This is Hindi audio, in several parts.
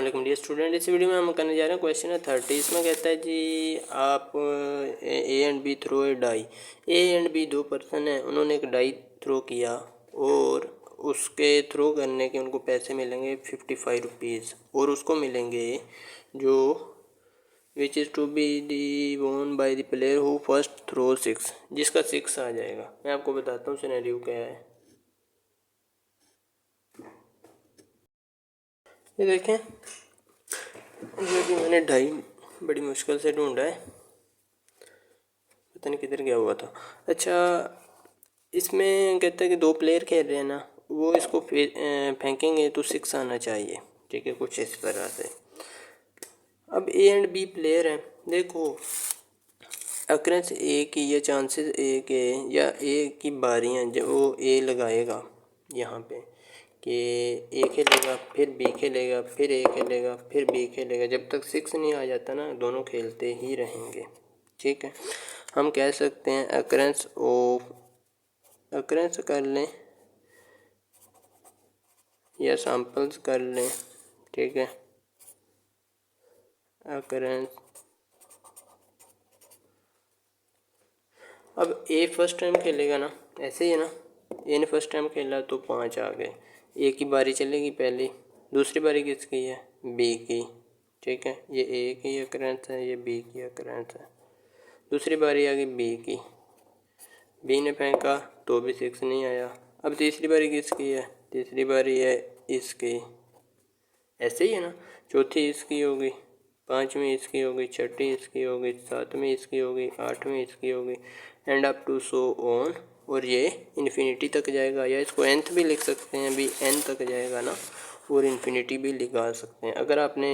वालेकुम डियर स्टूडेंट। इस वीडियो में हम करने जा रहे हैं क्वेश्चन है 30। इसमें कहता है जी आप A and B throw a die. A and B दो पर्सन हैं, उन्होंने एक डाई थ्रो किया और उसके थ्रो करने के उनको पैसे मिलेंगे 55 रुपीज़ और उसको मिलेंगे जो which is to be the won by the player who first throw 6, जिसका 6 आ जाएगा। मैं आपको बताता हूँ सिनेरियो क्या है। ये देखें, ये भी मैंने ढाई बड़ी मुश्किल से ढूंढा है, पता नहीं किधर गया हुआ था। अच्छा, इसमें कहता है कि दो प्लेयर खेल रहे हैं ना, वो इसको फेंकेंगे तो 6 आना चाहिए। ठीक है, कुछ इस तरह से। अब ए एंड बी प्लेयर हैं, देखो अक्रेंस ए की या चांसेस ए के या ए की बारियाँ जो वो ए लगाएगा यहाँ पे कि ए खेलेगा फिर बी खेलेगा फिर ए खेलेगा फिर बी खेलेगा, जब तक 6 नहीं आ जाता ना दोनों खेलते ही रहेंगे। ठीक है, हम कह सकते हैं अक्रेंस कर लें या सैंपल्स कर लें। ठीक है, अक्रेंस। अब ए फर्स्ट टाइम खेलेगा ना, ऐसे ही है ना, ए ने फर्स्ट टाइम खेला तो 5 आ गए। ए की बारी चलेगी पहली, दूसरी बारी किसकी है? बी की। ठीक है, ये ए की अक्रेंस है, ये बी की अक्रेंस है। दूसरी बारी आ गई बी की, बी ने फेंका तो भी 6 नहीं आया। अब तीसरी बारी किसकी है? तीसरी बारी है इसकी, ऐसे ही है ना। चौथी इसकी होगी, पाँचवीं इसकी होगी, छठी इसकी होगी, सातवीं इसकी होगी, आठवीं इसकी होगी, and up to so on. और ये इन्फिनिटी तक जाएगा, या इसको nth भी लिख सकते हैं, अभी n तक जाएगा ना, और इन्फिनिटी भी लिखा सकते हैं। अगर आपने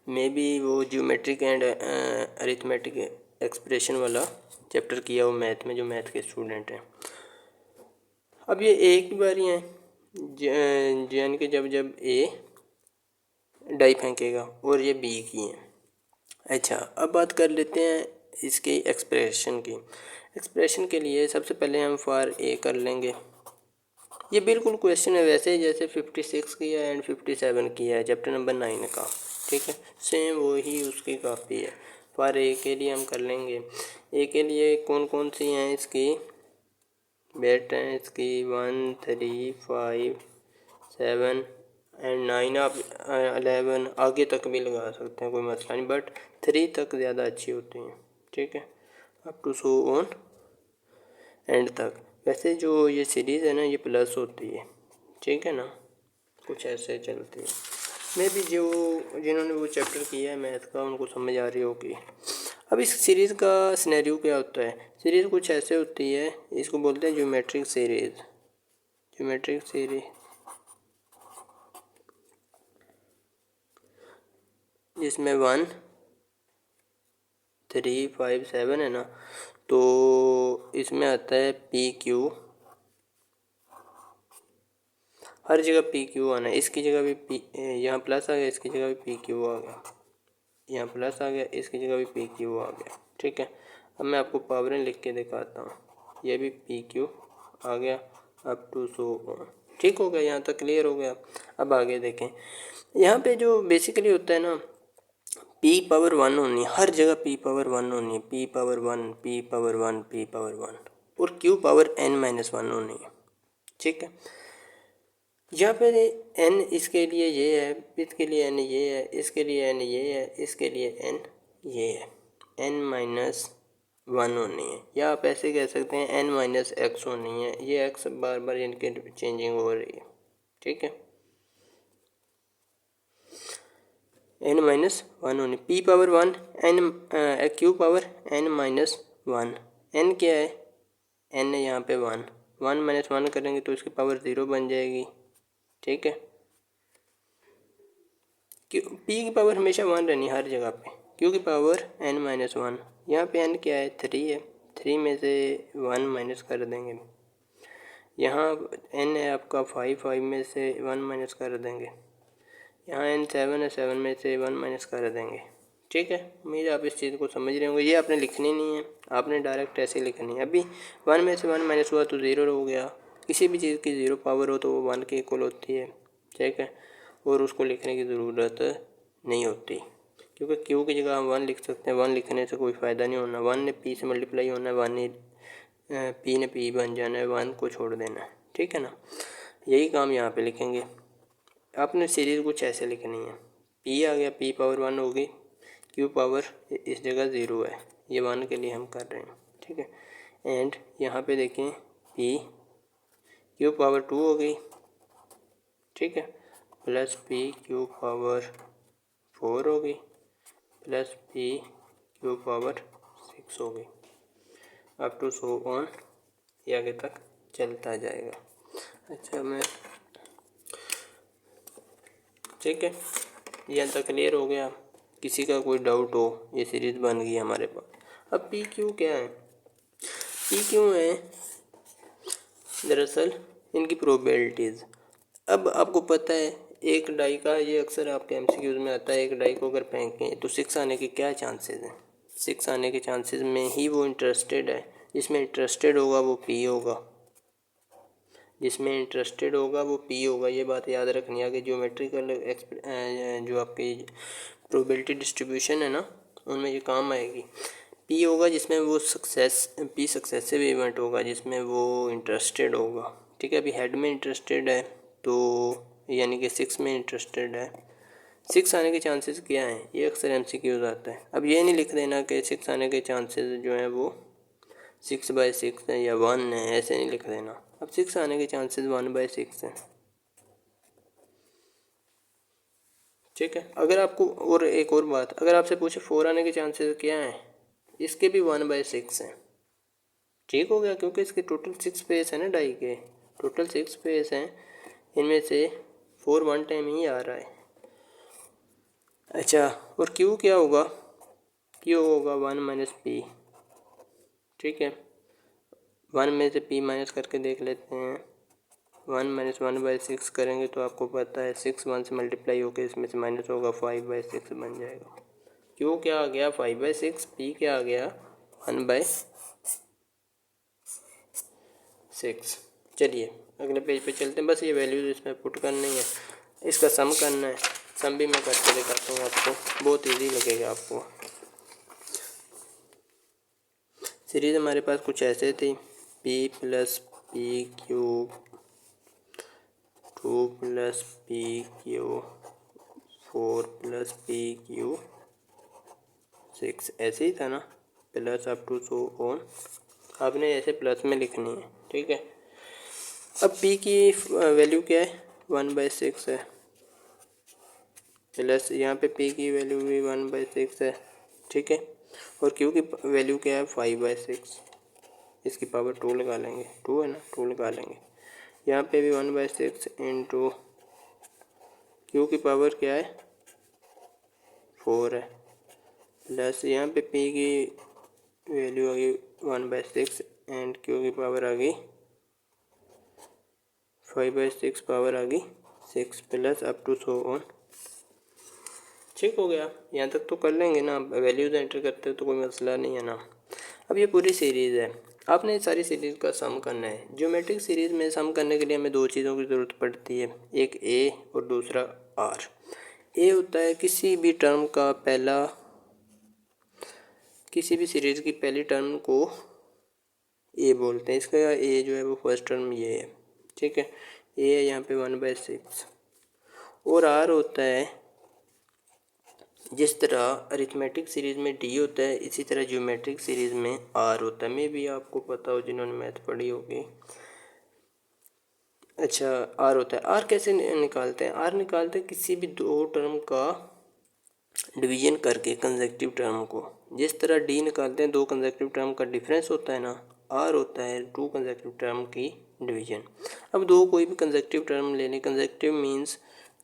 मे बी वो ज्योमेट्रिक एंड अरिथमेटिक एक्सप्रेशन वाला चैप्टर किया हो मैथ में, जो मैथ के स्टूडेंट हैं। अब ये ए की बारी है, यानी कि जब जब ए डाई फेंकेगा, और ये बी की है। अच्छा, अब बात कर लेते हैं इसकी एक्सप्रेशन की। एक्सप्रेशन के लिए सबसे पहले हम फॉर ए कर लेंगे। ये बिल्कुल क्वेश्चन है वैसे ही जैसे 56 किया एंड 57 किया है चैप्टर नंबर 9 का। ठीक है, सेम वही उसकी कॉपी है। फॉर ए के लिए हम कर लेंगे, ए के लिए कौन कौन सी हैं इसकी बेट हैं इसकी 1 3 5 7 एंड 9, आप 11 आगे तक भी लगा सकते हैं, कोई मसला नहीं, बट 3 तक ज़्यादा अच्छी होती हैं। ठीक है, up to so on and तक। वैसे जो ये सीरीज़ है ना, ये प्लस होती है। ठीक है ना, कुछ ऐसे चलती है। मे भी जो जिन्होंने वो चैप्टर किया है मैथ का उनको समझ आ रही होगी। अब इस सीरीज़ का सिनेरियो क्या होता है? सीरीज़ कुछ ऐसे होती है, इसको बोलते हैं ज्योमेट्रिक सीरीज़। ज्योमेट्रिक सीरीज जिसमें 1 3 5 7 है ना, तो इसमें आता है पी क्यू, हर जगह पी क्यू आना है। इसकी जगह भी पी, यहाँ प्लस आ गया, इसकी जगह भी पी क्यू आ गया, यहाँ प्लस आ गया, इसकी जगह भी पी क्यू आ गया। ठीक है, अब मैं आपको पावरें लिख के दिखाता हूँ। ये भी पी क्यू आ गया, अप टू सो ऑन। ठीक हो गया, यहाँ तक क्लियर हो गया। अब आगे देखें, यहाँ पे जो बेसिकली होता है ना, पी पावर 1 होनी है, हर जगह पी पावर 1 होनी है, P power 1 P power 1 P power 1, और क्यू पावर n-1 होनी है। ठीक है, यहाँ पे n इसके लिए ये है, इसके लिए n ये है, इसके लिए n ये है, इसके लिए n ये है, n-1 होनी है, या आप ऐसे कह सकते हैं n-x होनी है। ये x बार बार इनके चेंजिंग हो रही है। ठीक है, n-1 होनी, p power 1 n q power n-1। n क्या है? n है यहाँ पे 1 1 करेंगे तो इसकी पावर 0 बन जाएगी। ठीक है, क्यू पी की पावर हमेशा 1 रहनी हर जगह पे, क्यू की पावर n-1। यहाँ पे n क्या है? 3 है, 3 में से 1 माइनस कर देंगे। यहाँ n है आपका 5, 5 में से 1 माइनस कर देंगे। यहाँ n 7 है, 7 में से 1 माइनस कर देंगे। ठीक है, उम्मीद आप इस चीज़ को समझ रहे होंगे। ये आपने लिखनी नहीं है, आपने डायरेक्ट ऐसे लिखनी है। अभी 1 में से 1 माइनस हुआ तो 0 हो गया। किसी भी चीज़ की 0 पावर हो तो वो 1 के इक्वल होती है। ठीक है, और उसको लिखने की ज़रूरत नहीं होती, क्योंकि क्यू की जगह हम 1 लिख सकते हैं। 1 लिखने से कोई फ़ायदा नहीं होना, 1 ने पी से मल्टीप्लाई होना है, 1 ने पी ने पी बन जाना है, 1 को छोड़ देना है, ठीक है ना। यही काम यहाँ पे लिखेंगे। आपने सीरीज़ कुछ ऐसे लिखनी है, पी आ गया, पी पावर 1 होगी, क्यू पावर इस जगह 0 है, ये 1 के लिए हम कर रहे हैं, ठीक है। एंड यहाँ पे देखें पी क्यू पावर 2 हो गई, ठीक है, प्लस पी क्यू पावर 4 हो गई, प्लस पी क्यू पावर 6 हो गई, अप टू सो ऑन, ये आगे तक चलता जाएगा। अच्छा मैं ठीक है, ये तक क्लियर हो गया। किसी का कोई डाउट हो, ये सीरीज़ बन गई हमारे पास। अब पी क्यू क्या है, पी क्यू है दरअसल इनकी प्रोबेबिलिटीज़। अब आपको पता है एक डाई का, ये अक्सर आपके एमसीक्यूज़ में आता है, एक डाई को अगर फेंकें तो 6 आने के क्या चांसेस हैं। 6 आने के चांसेस में ही वो इंटरेस्टेड है, जिसमें इंटरेस्टेड होगा वो पी होगा, जिसमें इंटरेस्टेड होगा वो पी होगा। ये बात याद रखनी है कि ज्योमेट्रिकल जो आपकी प्रोबेबिलिटी डिस्ट्रीब्यूशन है ना, उनमें ये काम आएगी। पी होगा जिसमें वो पी सक्सेसिव इवेंट होगा, जिसमें वो इंटरेस्टेड होगा, ठीक है। अभी हेड में इंटरेस्टेड है तो यानी कि 6 में इंटरेस्टेड है। 6 आने के चांसेस क्या हैं, ये अक्सर एमसीक्यूज़ आता है। अब ये नहीं लिख देना कि 6 आने के चांसेस जो हैं वो 6/6 है या 1 है, ऐसे नहीं लिख देना। अब 6 आने के चांसेस 1/6 हैं, ठीक है। अगर आपको और एक और बात, अगर आपसे पूछे 4 आने के चांसेस क्या हैं, इसके भी 1/6 हैं, ठीक हो गया, क्योंकि इसके टोटल 6 पेस है ना, डाई के टोटल 6 पेस हैं, इनमें से 4 1 टाइम ही आ रहा है। अच्छा, और क्यू क्या होगा, क्यू होगा 1 - पी, ठीक है। 1 में से पी माइनस करके देख लेते हैं। 1 - 1/6 करेंगे तो आपको पता है 6 1 से मल्टीप्लाई होकर इसमें से माइनस होगा, 5/6 बन जाएगा। क्यू क्या आ गया 5/6, पी क्या आ गया 1/6। चलिए अगले पेज पे चलते हैं। बस ये वैल्यूज इसमें पुट करनी है, इसका सम करना है। सम भी मैं करके दिखाता हूँ आपको, बहुत इजी लगेगा आपको। सीरीज़ हमारे पास कुछ ऐसे थी, P plus P cube 2 plus P Q 4 plus P Q 6, ऐसे ही था ना, plus up to so on. आपने ऐसे प्लस में लिखनी है, ठीक है। अब पी की वैल्यू क्या है 1/6 है, प्लस यहाँ पे पी की वैल्यू भी 1/6 है, ठीक है। और क्यू की वैल्यू क्या है 5/6, इसकी पावर 2 लगा लेंगे, 2 है ना, 2 लगा लेंगे। यहाँ पे भी 1/6 इंटू क्यू की पावर क्या है 4 है, प्लस यहाँ पे पी की वैल्यू आ गई 1/6 एंड क्यू की पावर आ गई 5/6, पावर आ गई 6, plus up to so on. ठीक हो गया, यहाँ तक तो कर लेंगे ना, वैल्यूज एंटर करते हो तो कोई मसला नहीं है ना। अब ये पूरी सीरीज़ है, आपने सारी सीरीज़ का सम करना है। ज्योमेट्रिक सीरीज़ में सम करने के लिए हमें 2 चीज़ों की ज़रूरत पड़ती है, एक ए और दूसरा आर। ए होता है किसी भी टर्म का पहला, किसी भी सीरीज़ की पहली टर्म को ए बोलते हैं, इसका ए जो है वो फर्स्ट टर्म ये है, ठीक है। ए है यहाँ पे 1/6। और आर होता है, जिस तरह अरिथमेटिक सीरीज़ में डी होता है इसी तरह ज्योमेट्रिक सीरीज़ में आर होता है। मे भी आपको पता हो जिन्होंने मैथ पढ़ी होगी। अच्छा, आर होता है, आर कैसे निकालते हैं, आर निकालते हैं किसी भी 2 टर्म का डिवीजन करके कंसेक्टिव टर्म को। जिस तरह डी निकालते हैं 2 कंसेक्टिव टर्म का डिफरेंस होता है ना, आर होता है 2 कंसेक्टिव टर्म की डिवीजन। अब 2 कोई भी कंसेक्टिव टर्म ले लें, कंसेक्टिव मीन्स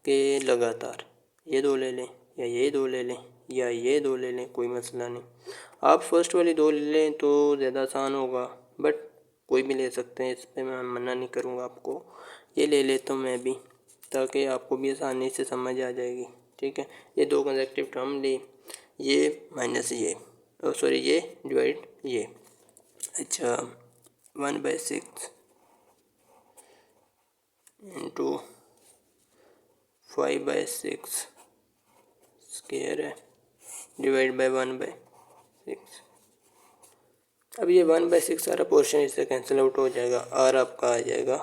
के लगातार, ये 2 ले लें या ये 2 ले लें या ये 2 ले लें, कोई मसला नहीं। आप फर्स्ट वाली 2 ले लें तो ज़्यादा आसान होगा, बट कोई भी ले सकते हैं, इस पर मैं मना नहीं करूँगा आपको। ये ले लेता हूँ मैं भी, ताकि आपको भी आसानी से समझ आ जाएगी, ठीक है। ये 2 कंसेक्टिव टर्म ली, ये माइनस ये, सॉरी ये डिवाइड ये। अच्छा, 1/6 इंटू 5/6 स्क्वायर है डिवाइड बाय 1/6। अब ये 1/6 सारा पोर्शन इससे कैंसिल आउट हो जाएगा और आपका आ जाएगा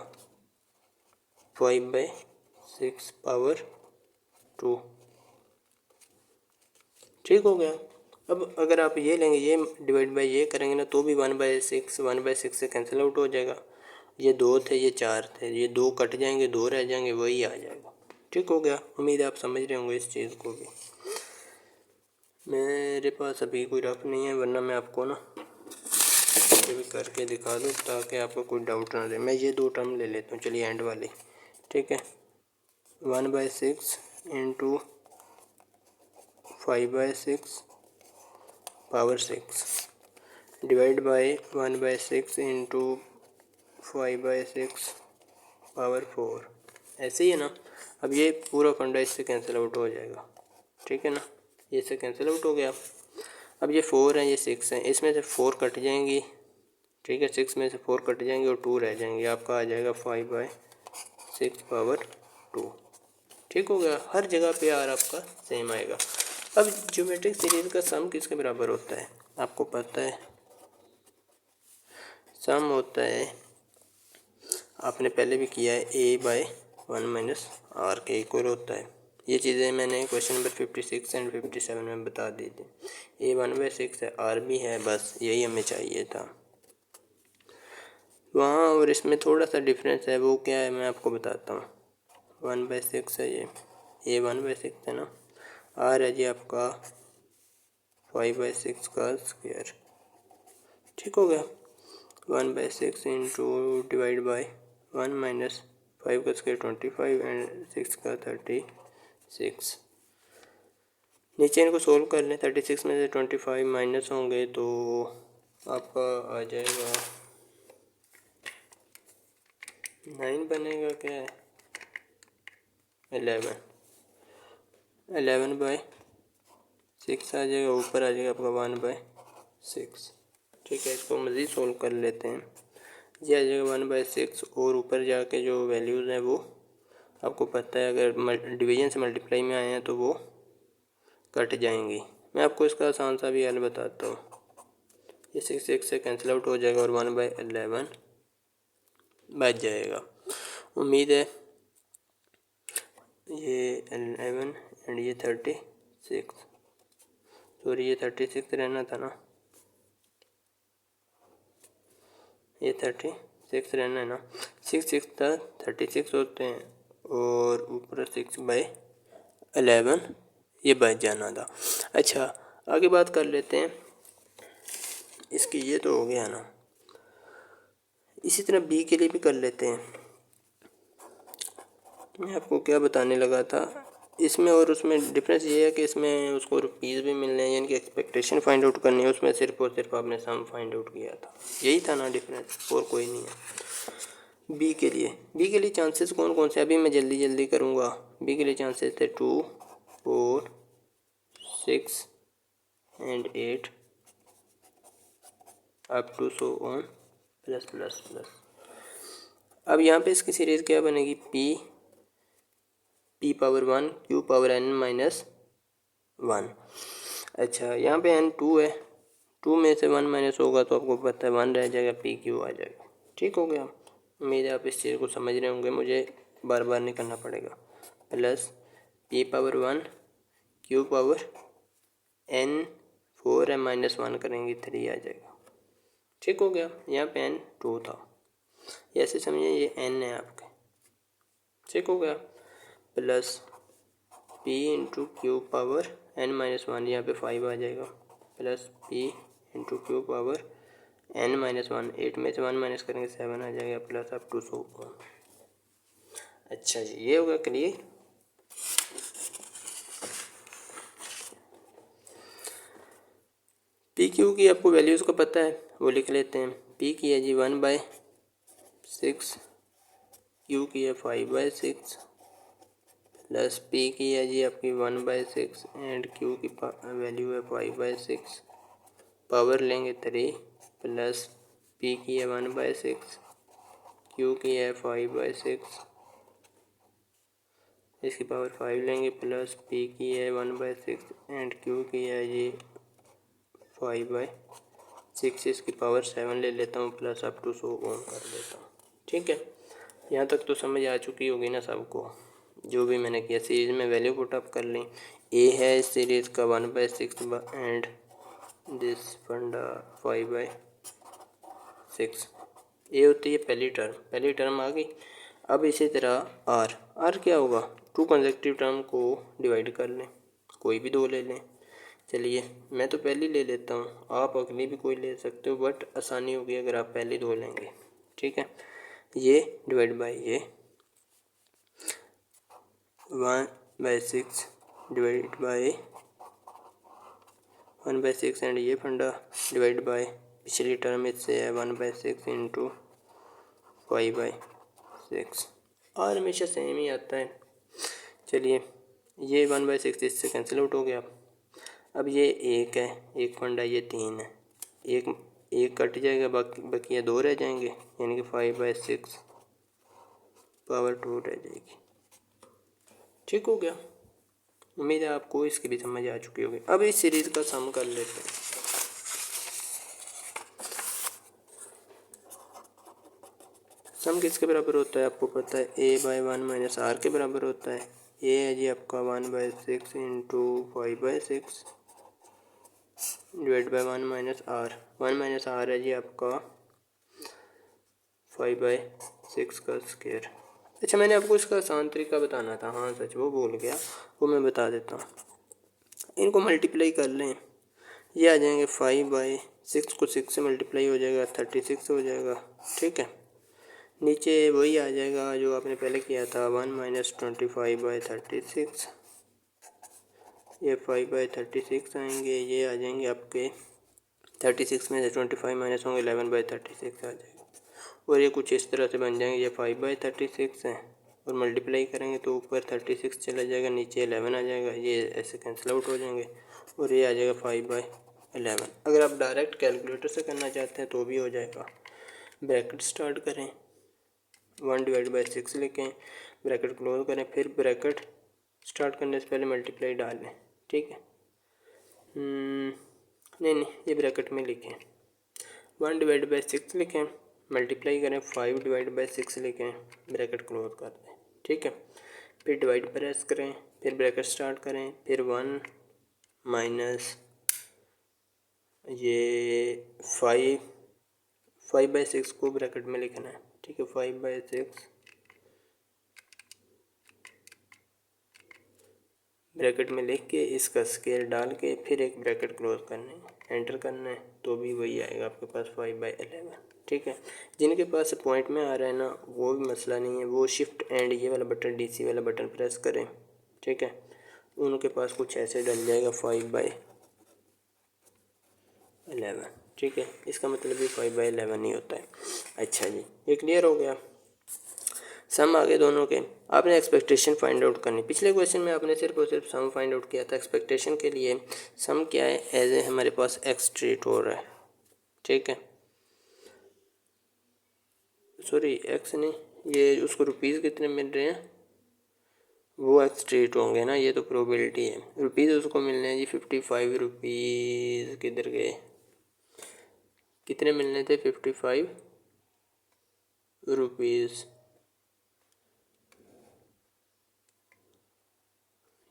5/6 पावर 2। ठीक हो गया। अब अगर आप ये लेंगे, ये डिवाइड बाय ये करेंगे ना, तो भी 1/6 से कैंसिल आउट हो जाएगा। ये 2 थे, ये 4 थे, ये 2 कट जाएंगे, 2 रह जाएंगे, वही आ जाएगा। ठीक हो गया। उम्मीद है आप समझ रहे होंगे इस चीज़ को भी। मेरे पास अभी कोई रफ नहीं है, वरना मैं आपको ना ये भी करके दिखा दूँ ताकि आपको कोई डाउट ना रहे। मैं ये 2 टर्म ले लेता हूँ, चलिए एंड वाली। ठीक है, 1/6 into 5/6 power 6 divide by 1/6 into 5/6 power 4। ऐसे ही है ना। अब ये पूरा फंडा इससे कैंसिल आउट हो जाएगा। ठीक है ना, ये इससे कैंसिल आउट हो गया। अब ये 4 है, ये 6 है, इसमें से 4 कट जाएंगी। ठीक है, 6 में से 4 कट जाएंगे और 2 रह जाएंगे। आपका आ जाएगा 5/6 पावर 2। ठीक हो गया। हर जगह पे यार आपका सेम आएगा। अब ज्योमेट्रिक सीरीज का सम किसके बराबर होता है आपको पता है? सम होता है, आपने पहले भी किया है, a/1 - r के इक्वल होता है। ये चीज़ें मैंने क्वेश्चन नंबर 56 एंड 57 में बता दी थी। a 1/6 है, r भी है, बस यही हमें चाहिए था वहाँ। और इसमें थोड़ा सा डिफरेंस है, वो क्या है मैं आपको बताता हूँ। 1/6 है, ये a 1/6 है ना, r है जी आपका 5/6 का स्क्वायर। ठीक हो गया। 1/6 इंटू डिवाइड बाय 1 - 5 का स्क्वायर 25 एंड 6 का 36। नीचे इनको सोल्व कर लें। 36 में से 25 माइनस होंगे तो आपका आ जाएगा 9 बनेगा, क्या है 11/6 आ जाएगा, ऊपर आ जाएगा आपका 1/6। ठीक है, इसको मज़ीद सोल्व कर लेते हैं। ये आ जाएगा 1/6 और ऊपर जाके जो वैल्यूज़ हैं वो आपको पता है, अगर डिवीजन से मल्टीप्लाई में आए हैं तो वो कट जाएंगी। मैं आपको इसका आसान सा भी हल बताता हूँ। ये 6 से कैंसिल आउट हो जाएगा और 1/11 बच जाएगा। उम्मीद है ये 11 एंड ये 36, सॉरी ये 36 रहना था ना, ये 36 रहना है ना। 6 था, 36 होते हैं और ऊपर 6/11 ये बच जाना था। अच्छा, आगे बात कर लेते हैं इसकी। ये तो हो गया ना, इसी तरह बी के लिए भी कर लेते हैं। मैं आपको क्या बताने लगा था, इसमें और उसमें डिफरेंस ये है कि इसमें उसको रुपीज़ भी मिलने हैं, यानी कि एक्सपेक्टेशन फाइंड आउट करनी है। उसमें सिर्फ और सिर्फ आपने सम फाइंड आउट किया था, यही था ना डिफरेंस, और कोई नहीं है। बी के लिए चांसेस कौन कौन से, अभी मैं जल्दी करूँगा। बी के लिए चांसेस थे 2, 4, 6 and 8 up to so on plus plus plus. अब यहाँ पे इसकी सीरीज़ क्या बनेगी, p power 1 q power n - 1। अच्छा, यहाँ पे n 2 है, 2 में से 1 माइनस होगा तो आपको पता है 1 रह जाएगा, पी क्यू आ जाएगा। ठीक हो गया। उम्मीद है आप इस चीज़ को समझ रहे होंगे, मुझे बार बार नहीं करना पड़ेगा। Plus p power 1 q power n 4 है, -1 करेंगे 3 आ जाएगा। ठीक हो गया। यहाँ पे n 2 था, ऐसे समझिए ये n है आपके। ठीक हो गया। Plus p into Q power n-1, यहाँ पे 5 आ जाएगा, plus p into Q power n-1, 8 में से 1 माइनस करेंगे 7 आ जाएगा, प्लस अप टू सो। अच्छा जी, ये होगा क्लियर। पी क्यू की आपको वैल्यूज़ को पता है, वो लिख लेते हैं। पी की है जी 1/6, क्यू की है 5/6, प्लस पी की है जी आपकी 1/6 एंड क्यू की वैल्यू है 5/6, पावर लेंगे 3, प्लस पी की है 1/6, क्यू की है 5/6, इसकी पावर 5 लेंगे प्लस पी की है 1/6 एंड क्यू की है ये 5/6, इसकी पावर 7 ले लेता हूँ प्लस अप टू 100 ओम कर देता हूँ। ठीक है, यहाँ तक तो समझ आ चुकी होगी ना सबको। जो भी मैंने किया सीरीज़ में वैल्यू पुट अप कर ली। ए है इस सीरीज़ का 1/6 एंड दिस फंडा 5/6। ए होती है पहली टर्म आ गई। अब इसी तरह आर क्या होगा, 2 कंसेक्यूटिव टर्म को डिवाइड कर लें, कोई भी 2 ले लें। चलिए मैं तो पहली ले लेता हूँ, आप अगली भी कोई ले सकते हो, बट आसानी होगी अगर आप पहली 2 लेंगे। ठीक है, ये डिवाइड बाय ये 1/6 डिवाइड बाय 1/6 एंड ये फंडा डिवाइड बाय पिछली टर्म इससे है 1/6 इंटू 5/6। और हमेशा सेम ही आता है। चलिए ये 1/6 इससे कैंसिल आउट हो गया। अब ये एक है, एक फंडा, ये 3 है, एक कट जाएगा, बाकी 2 रह जाएंगे, यानी कि 5/6 पावर 2 रह जाएगी। ठीक हो गया, उम्मीद है आपको इसकी भी समझ आ चुकी होगी। अब इस सीरीज़ का सम कर लेते हैं। सम किसके बराबर होता है आपको पता है, a/1 माइनस आर के बराबर होता है। ए है जी आपका 1/6 into 5/6 divide by 1 minus R. 1 minus R है जी आपका 5/6 का स्क्वायर। अच्छा मैंने आपको इसका आसान तरीका बताना था, हाँ सच वो भूल गया, वो मैं बता देता हूँ। इनको मल्टीप्लाई कर लें, ये आ जाएंगे 5/6 को 6 से मल्टीप्लाई हो जाएगा 36 हो जाएगा। ठीक है, नीचे वही आ जाएगा जो आपने पहले किया था 1 माइनस 25/36, ये 5/36 आएंगे, ये आ जाएंगे आपके 36 में से 25 माइनस होंगे 11/36 आ जाएगा। और ये कुछ इस तरह से बन जाएंगे, ये 5/36 है और मल्टीप्लाई करेंगे तो ऊपर 36 चला जाएगा, नीचे 11 आ जाएगा, ये ऐसे कैंसिल आउट हो जाएंगे और ये आ जाएगा 5/11। अगर आप डायरेक्ट कैलकुलेटर से करना चाहते हैं तो भी हो जाएगा। ब्रैकेट स्टार्ट करें, 1/6 लिखें, ब्रैकेट क्लोज करें, फिर ब्रैकेट स्टार्ट करने से पहले मल्टीप्लाई डाल लें। ठीक है, नहीं ये ब्रैकेट में लिखें, 1/6 लिखें, मल्टीप्लाई करें, 5/6 लिखें, ब्रैकेट क्लोज कर दें। ठीक है, फिर डिवाइड प्रेस करें, फिर ब्रैकेट स्टार्ट करें, फिर 1 माइनस ये 5/6 को ब्रैकेट में लिखना है। ठीक है, 5/6 ब्रैकेट में लिख के इसका स्क्वायर डाल के फिर एक ब्रैकेट क्लोज करना है, एंटर करना है, तो भी वही आएगा आपके पास 5/11। ठीक है, जिनके पास पॉइंट में आ रहा है ना वो भी मसला नहीं है, वो शिफ्ट एंड ये वाला बटन DC वाला बटन प्रेस करें। ठीक है, उनके पास कुछ ऐसे डल जाएगा 5/11। ठीक है, इसका मतलब भी 5/11 ही होता है। अच्छा जी, ये क्लियर हो गया। सम आगे दोनों के, आपने एक्सपेक्टेशन फाइंड आउट करनी। पिछले क्वेश्चन में आपने सिर्फ और सिर्फ सम फाइंड आउट किया था, एक्सपेक्टेशन के लिए सम क्या है, एज ए हमारे पास एक्स ट्रीट हो रहा है। ठीक है, सॉरी एक्स नहीं, ये उसको रुपीज़ कितने मिल रहे हैं वो एक्स ट्रीट होंगे ना, ये तो प्रोबेबिलिटी है। रुपीज़ उसको मिलने हैं जी 55 रुपीज़, किधर गए, कितने मिलने थे 55 रुपीज़।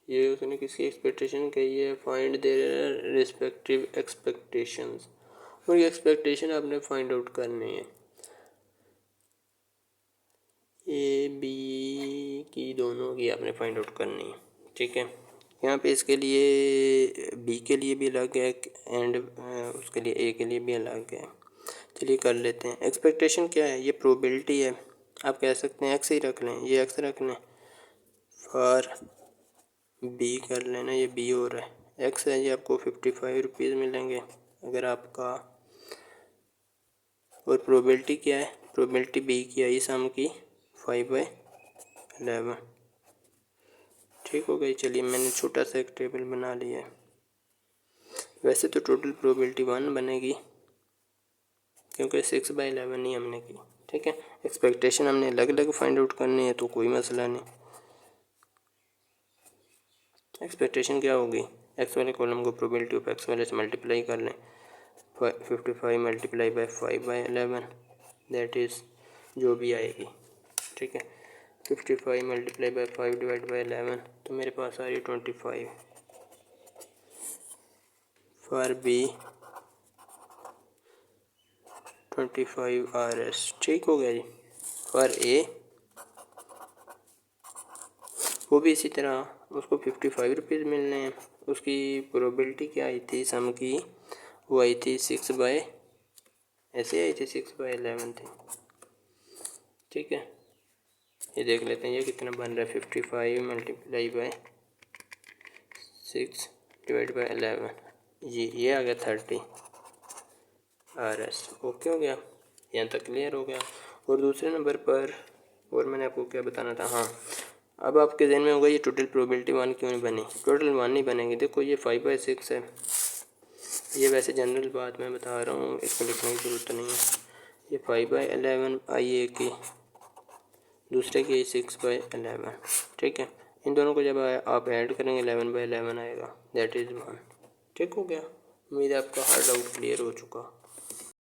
ये उसने किसकी एक्सपेक्टेशन कही है, फाइंड देयर रिस्पेक्टिव एक्सपेक्टेशंस, और ये एक्सपेक्टेशन आपने फाइंड आउट करनी है। ए बी की दोनों की आपने फाइंड आउट करनी है। ठीक है, यहाँ पे इसके लिए बी के लिए भी अलग है एंड उसके लिए ए के लिए भी अलग है। चलिए कर लेते हैं। एक्सपेक्टेशन क्या है, ये प्रोबेबिलिटी है, आप कह सकते हैं एक्स ही रख लें, ये एक्स रख लें, फॉर बी कर लेना, ये बी हो रहा है, एक्स है जी आपको 55 रुपीज़ मिलेंगे अगर आपका, और प्रोबेबिलिटी क्या है, प्रोबेबिलिटी बी की आई सम की 5/11। ठीक हो गई। चलिए मैंने छोटा सा एक टेबल बना लिया है। वैसे तो टोटल प्रोबेबिलिटी 1 बनेगी क्योंकि 6/11 ही हमने की। ठीक है, एक्सपेक्टेशन हमने अलग अलग फाइंड आउट करनी है तो कोई मसला नहीं। एक्सपेक्टेशन क्या होगी, एक्स वाले कॉलम को प्रोबेबिलिटी ऑफ एक्स वाले से मल्टीप्लाई कर लें, 55 मल्टीप्लाई बाय 5/11 दैट इज़ जो भी आएगी, ठीक है। 55 मल्टीप्लाई बाय 5 डिवाइड बाय 11 तो मेरे पास आ रही है 25 फॉर बी 25 RS, ठीक हो गया जी। फॉर ए वो भी इसी तरह उसको 55 रुपीज़ मिलने हैं, उसकी प्रोबेबिलिटी क्या आई थी सम की, वो आई थी 6/, ऐसे आई थी 6/11 थी, ठीक है। ये देख लेते हैं ये कितना बन रहा है, 55 मल्टीप्लाई बाय 6 डिवाइड बाय 11 जी, ये आ गया 30 RS। ओके हो गया, यहाँ तक क्लियर हो गया। और दूसरे नंबर पर और मैंने आपको क्या बताना था, हाँ अब आपके जहन में होगा ये टोटल प्रोबेबिलिटी 1 क्यों नहीं बनी। टोटल 1 नहीं बनेगी, देखो ये 5/6 है, ये वैसे जनरल बात मैं बता रहा हूँ, इसको लिखने की ज़रूरत नहीं है। ये 5/11 आई ए की, दूसरे की 6/11, ठीक है। इन दोनों को जब आप ऐड करेंगे 11/11 आएगा, दैट इज़ 1, ठीक हो गया। उम्मीद है आपका हर डाउट क्लियर हो चुका।